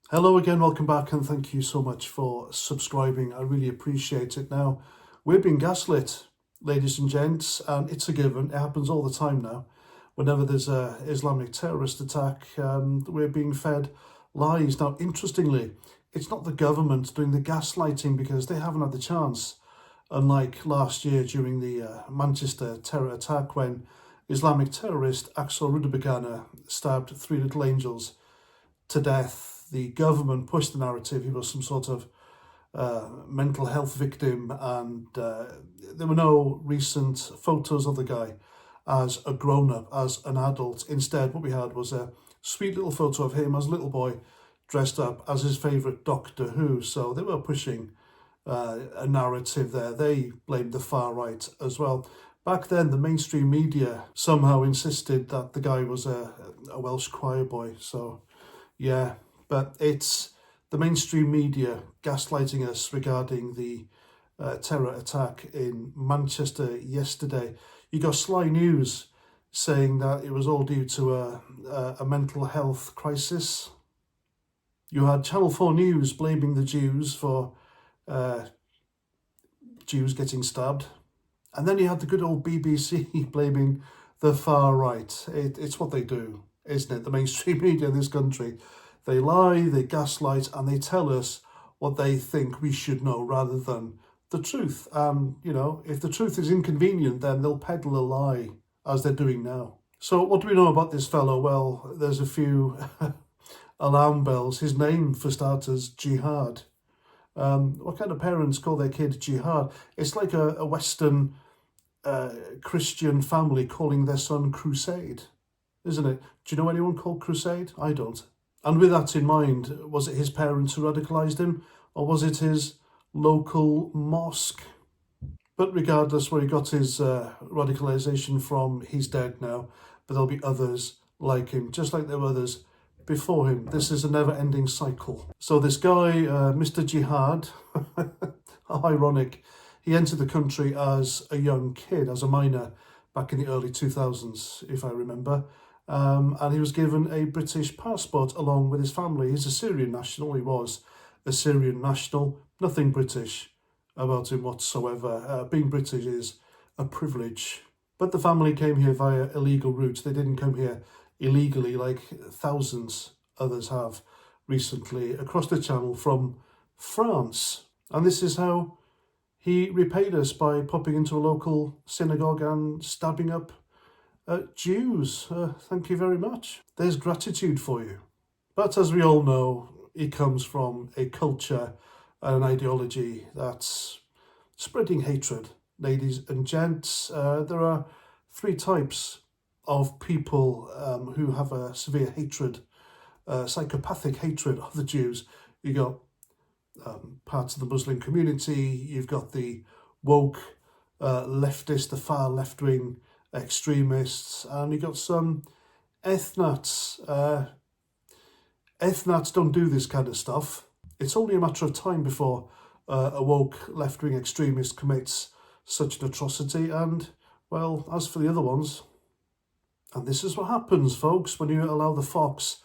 Hello again, welcome back, and thank you so much for subscribing. I really appreciate it. Now, we're being gaslit, ladies and gents, and it's a given. It happens all the time now. Whenever there's a Islamic terrorist attack, we're being fed lies. Now, interestingly, it's not the government doing the gaslighting because they haven't had the chance. Unlike last year during the Manchester terror attack when Islamic terrorist Axel Rudabagana stabbed three little angels to death, the government pushed the narrative he was some sort of mental health victim, and there were no recent photos of the guy as a grown-up, as an adult. Instead, what we had was a sweet little photo of him as a little boy dressed up as his favourite Doctor Who. So they were pushing a narrative there. They blamed the far right as well. Back then, the mainstream media somehow insisted that the guy was a Welsh choir boy. So yeah, but it's the mainstream media gaslighting us regarding the terror attack in Manchester yesterday. You got Sly News saying that it was all due to a mental health crisis. You had Channel 4 News blaming the Jews for Jews getting stabbed. And then you had the good old BBC blaming the far right. It's what they do, isn't it? The mainstream media in this country. They lie, they gaslight, and they tell us what they think we should know rather than the truth. If the truth is inconvenient, then they'll peddle a lie, as they're doing now. So what do we know about this fellow? Well, there's a few alarm bells. His name, for starters, Jihad. What kind of parents call their kid Jihad? It's like a Western Christian family calling their son Crusade, isn't it? Do you know anyone called Crusade? I don't. And with that in mind, was it his parents who radicalised him, or was it his local mosque? But regardless where he got his radicalisation from, he's dead now. But there'll be others like him, just like there were others before him. This is a never-ending cycle. So this guy, Mr. Jihad, how ironic, he entered the country as a young kid, as a minor, back in the early 2000s, if I remember. And he was given a British passport along with his family. He's a Syrian national. He was a Syrian national. Nothing British about him whatsoever. Being British is a privilege. But the family came here via illegal routes. They didn't come here illegally like thousands others have recently across the channel from France. And this is how he repaid us, by popping into a local synagogue and stabbing up Jews. Thank you very much. There's gratitude for you. But as we all know, he comes from a culture and an ideology that's spreading hatred. Ladies and gents, there are three types of people who have a severe hatred, psychopathic hatred of the Jews. You got parts of the Muslim community, you've got the woke leftist, the far left-wing extremists, and you got some ethnats. Ethnats don't do this kind of stuff. It's only a matter of time before a woke left-wing extremist commits such an atrocity, and, well, as for the other ones, and this is what happens, folks, when you allow the fox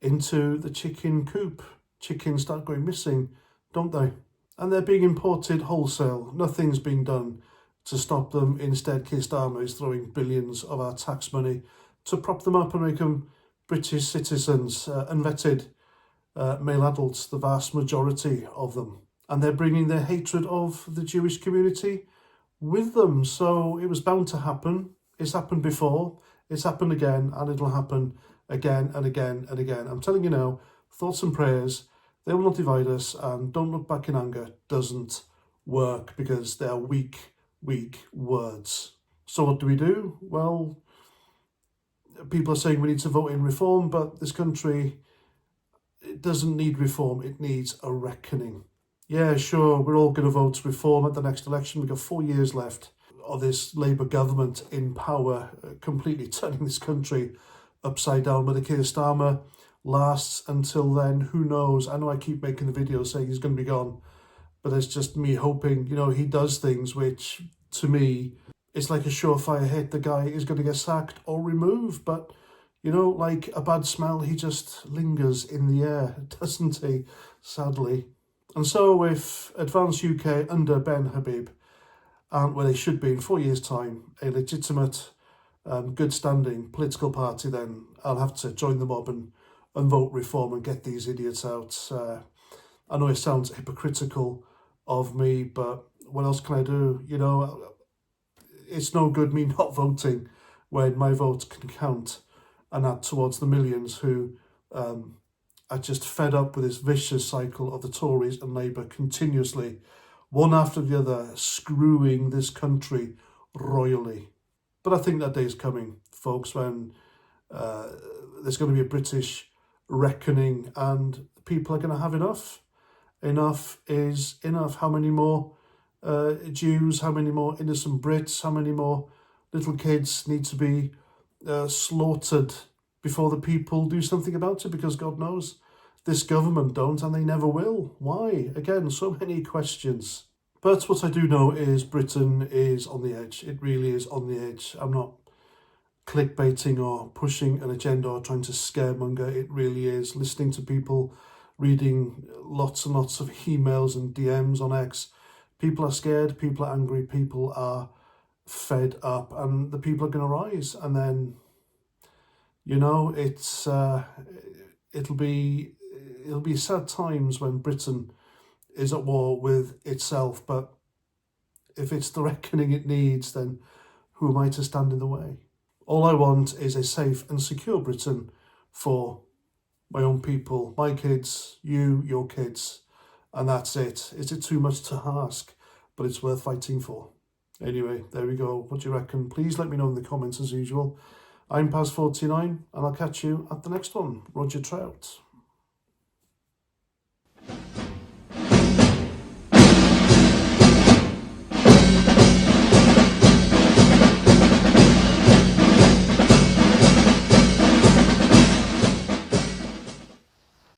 into the chicken coop. Chickens start going missing, don't they? And they're being imported wholesale. Nothing's being done to stop them. Instead, Keir Starmer is throwing billions of our tax money to prop them up and make them British citizens, unvetted male adults, the vast majority of them. And they're bringing their hatred of the Jewish community with them. So it was bound to happen. It's happened before, it's happened again, and it'll happen again and again and again. I'm telling you now, thoughts and prayers, they will not divide us, and don't look back in anger doesn't work, because they are weak words. So what do? Well, people are saying we need to vote in reform, but this country, it doesn't need reform, it needs a reckoning. Yeah, sure, we're all going to vote reform at the next election. We've got 4 years left of this Labour government in power, completely turning this country upside down. Whether Keir Starmer lasts until then, who knows? I know I keep making the videos saying he's going to be gone, but it's just me hoping, he does things which, to me, it's like a surefire hit. The guy is going to get sacked or removed, but You know, like a bad smell, he just lingers in the air, doesn't he? Sadly. And so if Advance UK under Ben Habib aren't where they should be in 4 years' time, a legitimate, good standing political party, then I'll have to join the mob and vote reform and get these idiots out. I know it sounds hypocritical of me, but what else can I do? You know, it's no good me not voting when my vote can count and add towards the millions who are just fed up with this vicious cycle of the Tories and Labour continuously, one after the other, screwing this country royally. But I think that day is coming, folks, when there's going to be a British reckoning and people are going to have enough. Enough is enough. How many more Jews, how many more innocent Brits, how many more little kids need to be slaughtered before the people do something about it? Because God knows this government don't, and they never will. Why? Again, so many questions. But what I do know is Britain is on the edge. It really is on the edge. I'm not clickbaiting or pushing an agenda or trying to scaremonger. It really is. Listening to people, reading lots and lots of emails and DMs on X. People are scared, people are angry, people are fed up, and the people are going to rise. And then, you know, it'll be sad times when Britain is at war with itself. But if it's the reckoning it needs, then who am I to stand in the way? All I want is a safe and secure Britain for my own people, my kids, you, your kids, and that's it. Is it too much to ask? But it's worth fighting for. Anyway, there we go. What do you reckon? Please let me know in the comments as usual. I'm Paz49, and I'll catch you at the next one. Roger Trout.